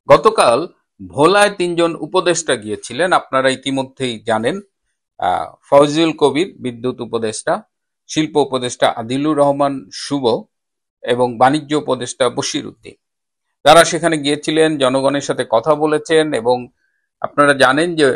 গতকাল ভোলায় তিনজন উপদেষ্টা গিয়েছিলেন, আপনারা ইতিমধ্যেই জানেন। ফয়জুল কবির বিদ্যুৎ উপদেষ্টা, শিল্প উপদেষ্টা আদিলুর রহমান শুভ এবং বাণিজ্য উপদেষ্টা বশির উদ্দিন। তারা সেখানে গিয়েছিলেন, জনগণের সাথে কথা বলেছেন এবং আপনারা জানেন যে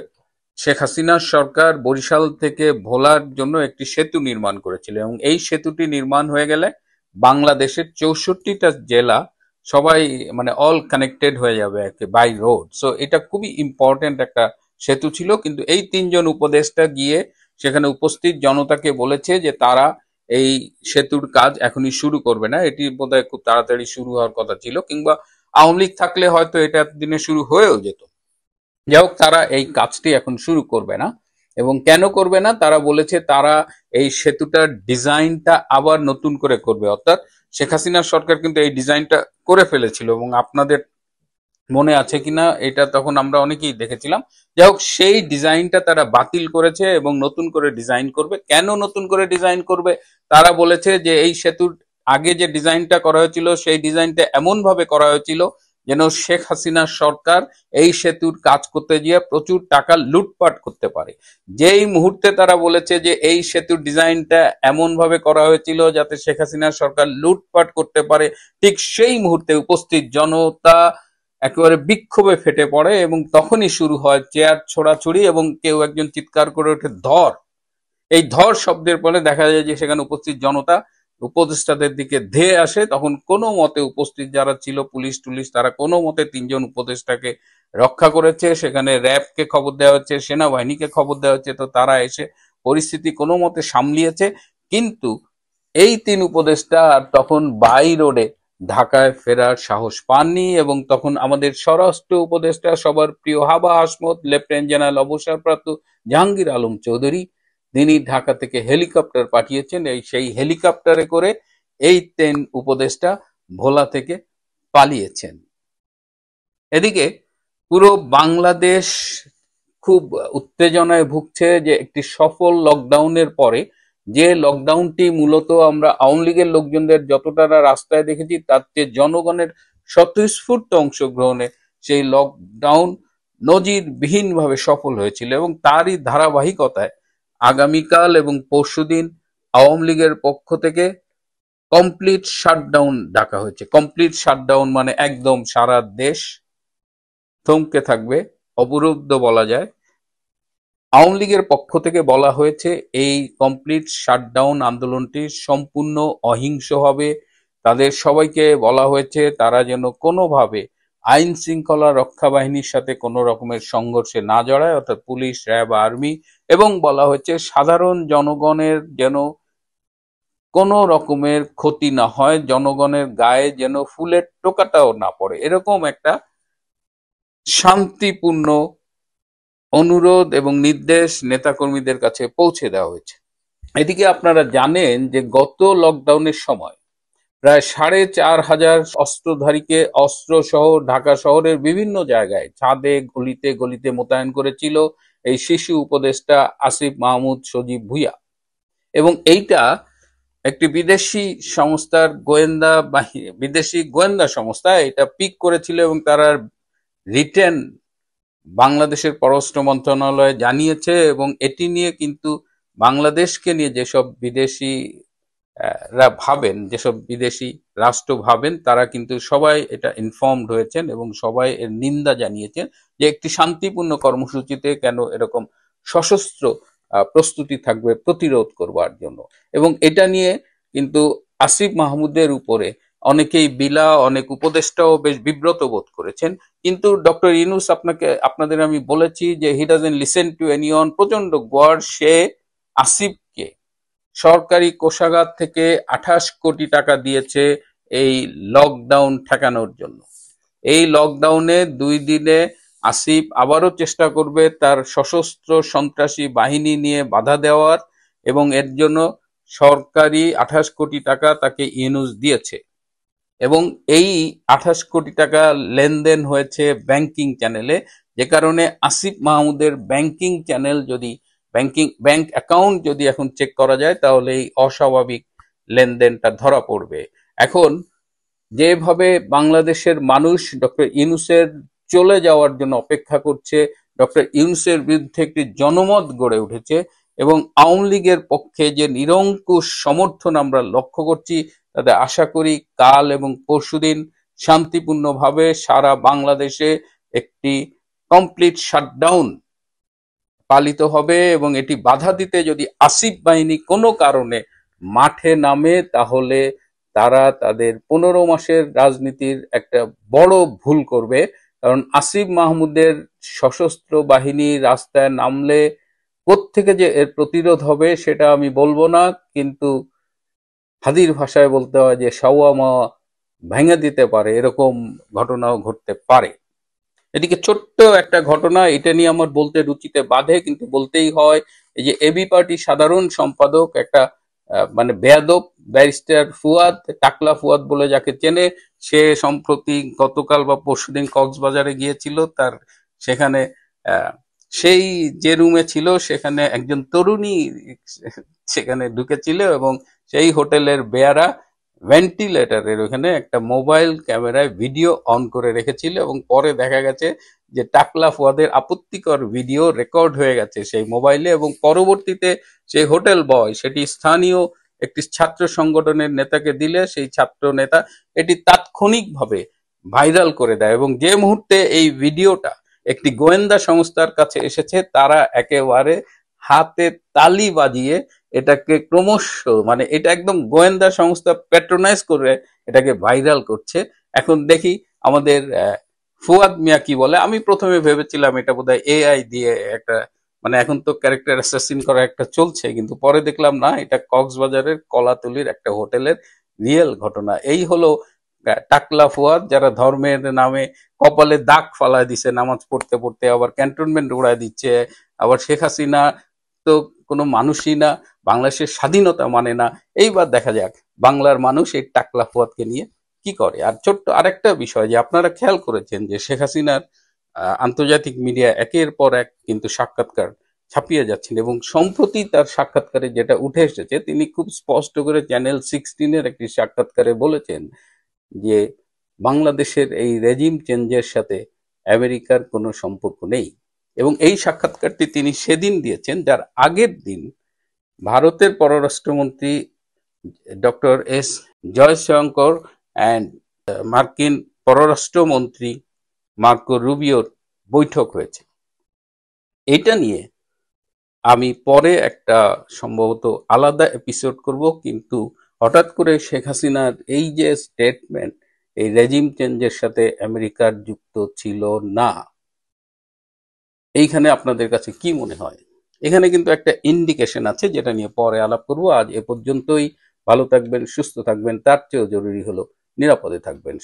শেখ হাসিনার সরকার বরিশাল থেকে ভোলার জন্য একটি সেতু নির্মাণ করেছিল এবং এই সেতুটি নির্মাণ হয়ে গেলে বাংলাদেশের 64টা জেলা সবাই মানে অল কানেক্টেড হয়ে যাবে বাই রোড। সো এটা খুবই ইম্পর্টেন্ট একটা সেতু ছিল, কিন্তু এই তিনজন উপদেষ্টা গিয়ে সেখানে উপস্থিত জনতাকে বলেছে যে তারা এই সেতুর কাজ এখনই শুরু করবে না, এটি বোধহয় খুব তাড়াতাড়ি শুরু হওয়ার কথা ছিল, কিংবা আওয়ামী লীগ থাকলে হয়তো এটা দিনে শুরু হয়েও যেত। যাই হোক, তারা এই কাজটি এখন শুরু করবে না। এবং কেন করবে না তারা বলেছে, তারা এই সেতুটার ডিজাইনটা আবার নতুন করে করবে। অর্থাৎ শেখ হাসিনার সরকার কিন্তু এই ডিজাইনটা করে ফেলেছিল এবং আপনাদের মনে আছে কিনা এটা তখন আমরা অনেকেই দেখেছিলাম। যাই হোক, সেই ডিজাইনটা তারা বাতিল করেছে এবং নতুন করে ডিজাইন করবে। কেন নতুন করে ডিজাইন করবে? তারা বলেছে যে এই সেতুর আগে যে ডিজাইনটা করা হয়েছিল সেই ডিজাইনটা এমন ভাবে করা হয়েছিল যেন শেখ হাসিনার সরকার এই সেতুর কাজ করতে গিয়ে প্রচুর টাকা লুটপাট করতে পারে। যেই মুহূর্তে তারা বলেছে যে এই সেতুর ডিজাইনটা এমন ভাবে করা হয়েছিল যাতে শেখ হাসিনার সরকার লুটপাট করতে পারে, ঠিক সেই মুহূর্তে উপস্থিত জনতা একেবারে বিক্ষোভে ফেটে পড়ে এবং তখনই শুরু হয় চেয়ার ছোড়াছুড়ি এবং কেউ একজন চিৎকার করে ওঠে, ধর। এই ধর শব্দের পরে দেখা যায় যে সেখানে উপস্থিত জনতা উপদেষ্টাদের দিকে ধেয়ে আসে। তখন কোনো মতে উপস্থিত যারা ছিল, পুলিশ টুলিশ, তারা কোনো মতে তিনজন উপদেষ্টাকে রক্ষা করেছে। সেখানে র্যাবকে খবর দেওয়া হচ্ছে, সেনাবাহিনীকে খবর দেওয়া হচ্ছে, তো তারা এসে পরিস্থিতি কোনো মতে সামলিয়েছে। কিন্তু এই তিন উপদেষ্টা আর তখন বাই রোডে ঢাকায় ফেরার সাহস পাননি এবং তখন আমাদের স্বরাষ্ট্র উপদেষ্টা, সবার প্রিয় হাবা আসমত, লেফটেন্যান্ট জেনারেল অবসরপ্রাপ্ত জাহাঙ্গীর আলম চৌধুরী, তিনি ঢাকা থেকে হেলিকপ্টার পাঠিয়েছেন। সেই হেলিকপ্টারে করে এই তিন উপদেষ্টা ভোলা থেকে পালিয়েছেন। এদিকে পুরো বাংলাদেশ খুব উত্তেজনায় ভুগছে যে একটি সফল লকডাউনের পরে, যে লকডাউনটি মূলত আমরা আওয়ামী লীগের লোকজনদের যতটা রাস্তায় দেখেছি তার চেয়ে জনগণের স্বতঃস্ফূর্ত অংশগ্রহণে সেই লকডাউন নজিরবিহীনভাবে সফল হয়েছিল এবং তারই ধারাবাহিকতায় আগামীকাল এবং পরশুদিন আওয়ামী লীগের পক্ষ থেকে কমপ্লিট শাটডাউন ডাকা হয়েছে। কমপ্লিট শাটডাউন মানে একদম সারা দেশ থমকে থাকবে, অবরুদ্ধ বলা যায়। আওয়ামী লীগের পক্ষ থেকে বলা হয়েছে এই কমপ্লিট শাটডাউন আন্দোলনটি সম্পূর্ণ অহিংস হবে। তাদের সবাইকে বলা হয়েছে তারা যেন কোনোভাবে আইন শৃঙ্খলা রক্ষা বাহিনীর সাথে কোনো রকমের সংঘর্ষে না জড়ায়, অর্থাৎ পুলিশ, র্যাব, আর্মি। এবং বলা হয়েছে সাধারণ জনগণের যেন কোনো রকমের ক্ষতি না হয়, জনগণের গায়ে যেন ফুলের টোকাটাও না পড়ে, এরকম একটা শান্তিপূর্ণ অনুরোধ এবং নির্দেশ নেতাকর্মীদের কাছে পৌঁছে দেওয়া হয়েছে। এদিকে আপনারা জানেন যে গত লকডাউনের সময় প্রায় 4,500 অস্ত্রধারীকে অস্ত্র সহ ঢাকা শহরের বিভিন্ন জায়গায় ছাদে গলিতে গলিতে মোতায়েন করেছিল এই শিশু উপদেষ্টা আসিফ মাহমুদ সজীব ভুঁইয়া। এবং এইটা একটি বিদেশি সংস্থার বিদেশি গোয়েন্দা সংস্থা এটা পিক করেছিল এবং তারা রিটেন বাংলাদেশের পররাষ্ট্র মন্ত্রণালয় জানিয়েছে। এবং এটি নিয়ে কিন্তু বাংলাদেশকে নিয়ে যেসব যেসব বিদেশি রাষ্ট্র ভাবেন, তারা কিন্তু সবাই এটা ইনফর্মড হয়েছেন এবং সবাই এর নিন্দা জানিয়েছেন যে একটি শান্তিপূর্ণ কর্মসূচিতে কেন এরকম সশস্ত্র প্রস্তুতি থাকবে প্রতিরোধ করবার জন্য। এবং এটা নিয়ে কিন্তু আসিফ মাহমুদের উপরে অনেকেই অনেক উপদেষ্টাও বেশ বিব্রত বোধ করেছেন। কিন্তু ডক্টর ইউনূস আপনাদের আমি বলেছি যে he doesn't listen to anyone. প্রচন্ড গড় সে আসিফকে সরকারি কোষাগার থেকে 28 কোটি টাকা দিয়েছে এই লকডাউন ঠেকানোর জন্য। এই লকডাউনে 2 দিনে আসিফ আবারও চেষ্টা করবে তার সশস্ত্র সন্ত্রাসী বাহিনী নিয়ে বাধা দেওয়ার এবং এর জন্য সরকারি 28 কোটি টাকা তাকে ইউনূস দিয়েছে। এবং এই 28 কোটি টাকা লেনদেন হয়েছে ব্যাংকিং চ্যানেলে, যে কারণে আসিফ মাহমুদের ব্যাংকিং চ্যানেল যদি ব্যাংক অ্যাকাউন্ট যদি এখন চেক করা যায় তাহলে এই অস্বাভাবিক লেনদেনটা ধরা পড়বে। এখন যেভাবে বাংলাদেশের মানুষ ডক্টর ইউনূসের চলে যাওয়ার জন্য অপেক্ষা করছে। ডক্টর ইউনূসের বিরুদ্ধে একটি জনমত গড়ে উঠেছে এবং আওয়ামী লীগের পক্ষে যে নিরঙ্কুশ সমর্থন আমরা লক্ষ্য করছি, তাতে আশা করি কাল এবং পরশুদিন শান্তিপূর্ণভাবে সারা বাংলাদেশে একটি কমপ্লিট শাটডাউন পালিত হবে এবং এটি বাধা দিতে যদি আসিফ বাহিনী কোনো কারণে মাঠে নামে, তাহলে তারা তাদের 15 মাসের রাজনীতির একটা বড় ভুল করবে। কারণ আসিফ মাহমুদের সশস্ত্র বাহিনী রাস্তায় নামলে কোত্থেকে যে এর প্রতিরোধ হবে সেটা আমি বলবো না, কিন্তু হাদির ভাষায় বলতে হয় যে সাওয়ামা ভেঙে দিতে পারে, এরকম ঘটনাও ঘটতে পারে। এদিকে ছোট্ট একটা ঘটনা, এটা নিয়ে আমার বলতে রুচিতে বাধে, কিন্তু বলতেই হয়। এই যে এবি পার্টির সাধারণ সম্পাদক একটা মানে বেয়াদব ব্যারিস্টার ফুয়াদ, টাকলা ফুয়াদ বলে যাকে চেনে, সে সম্প্রতি গতকাল বা পরশুদিন কক্সবাজারে গিয়েছিল। তার সেখানে সেই যে রুমে ছিল সেখানে একজন তরুণী সেখানে ঢুকেছিল এবং সেই হোটেলের বেয়ারা ভেন্টিলেটরের ওখানে একটা মোবাইল ক্যামেরায় ভিডিও অন করে রেখেছিল এবং পরে দেখা গেছে যে টাকলা ফুয়াদের আপত্তিকর ভিডিও রেকর্ড হয়ে গেছে সেই মোবাইলে, এবং পরবর্তীতে সেই হোটেল বয় সেটি স্থানীয় একটি ছাত্র সংগঠনের নেতাকে দিলে সেই ছাত্র নেতা এটি তাৎক্ষণিকভাবে ভাইরাল করে দেয় এবং যে মুহূর্তে এই ভিডিওটা একটি গোয়েন্দা সংস্থার কাছে এসেছে, তারা একেবারে হাতে তালি বাজিয়ে এটাকে ক্রমশ, মানে এটা একদম গোয়েন্দা সংস্থা প্যাট্রোনাইজ করে এটাকে ভাইরাল করছে। এখন দেখি আমাদের ফুয়াদ মিয়া কি বলে। আমি প্রথমে ভেবেছিলাম এটা বোধহয় এআই দিয়ে একটা, মানে এখন তো ক্যারেক্টার অ্যাসাসিন করা একটা চলছে, কিন্তু পরে দেখলাম না, এটা কক্সবাজারের কলাতলির একটা হোটেলের রিয়েল ঘটনা। এই হলো টাকলা ফুয়াদ, যারা ধর্মের নামে কপালে দাগ ফালায় দিছে নামাজ পড়তে পড়তে, আবার ক্যান্টনমেন্ট উড়ায় দিচ্ছে, আবার শেখ হাসিনা তো কোনো মানুষই না, বাংলাদেশের স্বাধীনতা মানে না। এইবার দেখা যাক বাংলার মানুষ এই টাকলা ফুয়াদকে নিয়ে কি করে। আর ছোট্ট আরেকটা বিষয়, যে আপনারা খেয়াল করেছেন যে শেখ হাসিনার আন্তর্জাতিক মিডিয়া একের পর এক কিন্তু সাক্ষাৎকার ছাপিয়ে যাচ্ছেন, এবং সম্প্রতি তার সাক্ষাৎকারে যেটা উঠে এসেছে, তিনি খুব স্পষ্ট করে চ্যানেল 16-এর একটি সাক্ষাৎকারে বলেছেন যে বাংলাদেশের এই রেজিম চেঞ্জের সাথে আমেরিকার কোনো সম্পর্ক নেই। এবং এই সাক্ষাৎকারটি তিনি সেদিন দিয়েছেন, যার আগের দিন ভারতের পররাষ্ট্রমন্ত্রী ডক্টর এস জয়শঙ্কর অ্যান্ড মার্কিন পররাষ্ট্রমন্ত্রী মার্কো রুবিওর বৈঠক হয়েছে। এটা নিয়ে আমি পরে একটা সম্ভবত আলাদা এপিসোড করব, কিন্তু হঠাৎ করে শেখ হাসিনার এই যে স্টেটমেন্ট, এই রেজিম চেঞ্জের সাথে আমেরিকার যুক্ত ছিল না, এইখানে আপনাদের কাছে কি মনে হয়? এখানে কিন্তু একটা ইন্ডিকেশন আছে, যেটা নিয়ে পরে আলাপ করব। আজ এ পর্যন্তই। ভালো থাকবেন, সুস্থ থাকবেন, তার চেয়েও জরুরি হলো নিরাপদে থাকবেন।